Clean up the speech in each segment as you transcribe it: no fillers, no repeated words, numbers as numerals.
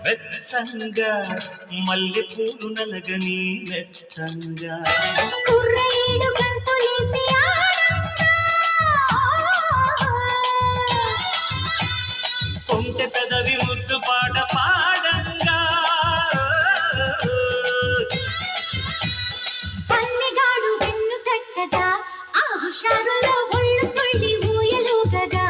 వెచ్చంగా మల్లె పూలు నలగని మెత్తంగా కుర్రయ్యేడు గంతులేసి కొంటె పెదవి ముద్దు పాట పాడంగా పల్లెగాడు వెన్ను తట్టగా ఆ హుషారులో ఒళ్ళు తుళ్ళి ఊయలుగగా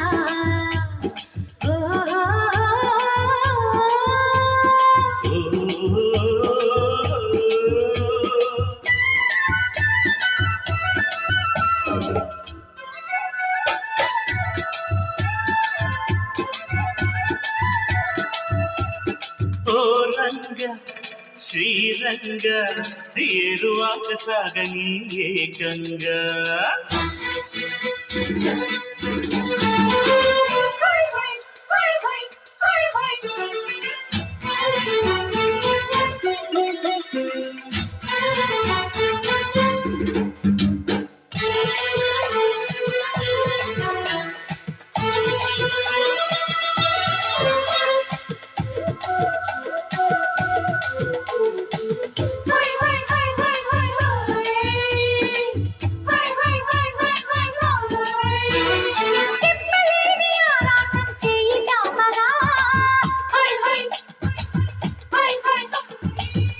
ఓ రంగ శ్రీరంగ ఏరువాక సాగని ఏకంగా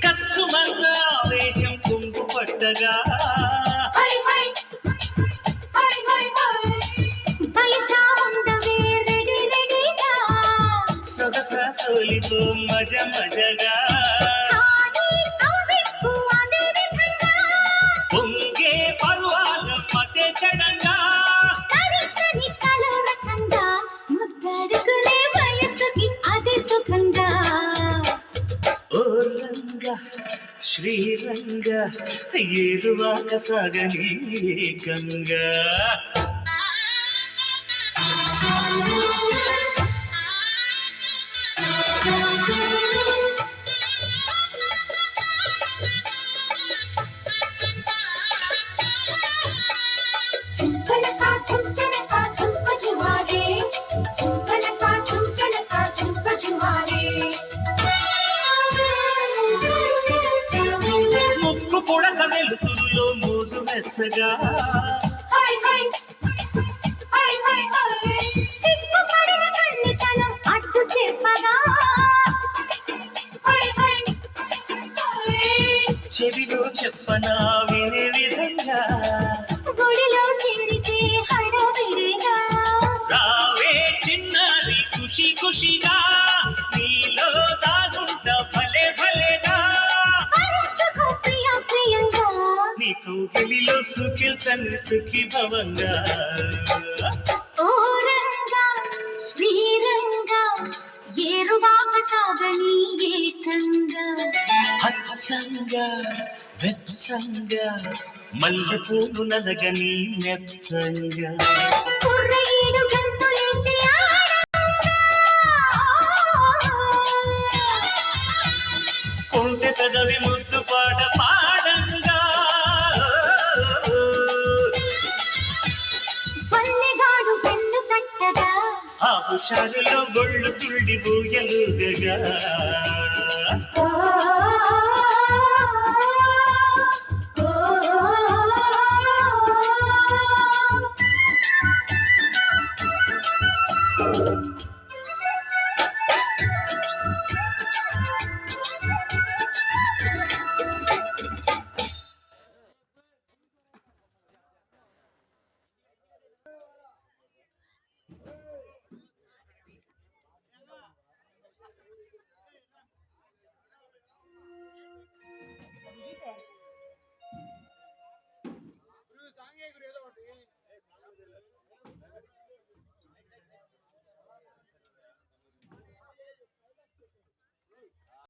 కస్సుమన్న ఆవేశం కుంగు పట్టగా సొగస సోలితో మజ మజగా పొంగే పరువాల మతే చడంగా ముద్దడుకునే వయసుకి అదే సుఖంగా ఓ రంగ శ్రీరంగ ఏరువాక సాగని ఏకంగా ముక్కు పుడక వెలుతురులో మోజు మెచ్చగా సిగ్గుపడిన కన్నితనం అడ్డు చెప్పగా చెవిలో చెప్పనా వినే విధంగా గుడిలో చేరితే హడావిడిగా రావే చిన్నారి ఖుషి ఖుషిగా నీలో దాగుంట భలే భలేగా అరచుకో ప్రియ ప్రియంగా నీకు గిలిలో సుఖిల్చని సుఖి భవంగా ఓ రంగా శ్రీరంగా ఏరువాక సాగని ఏకంగా హత్సంగా వెచ్చంగా మల్లె పూలు నలగని మెత్తంగా కుర్రయ్యేడు గంతులేసి కొంటె పెదవి ముద్దు పాట పాడంగా పల్లెగాడు వెన్ను తట్టగా ఆ హుషారులో గొళ్ళు తుళ్ళి బూయలుగగా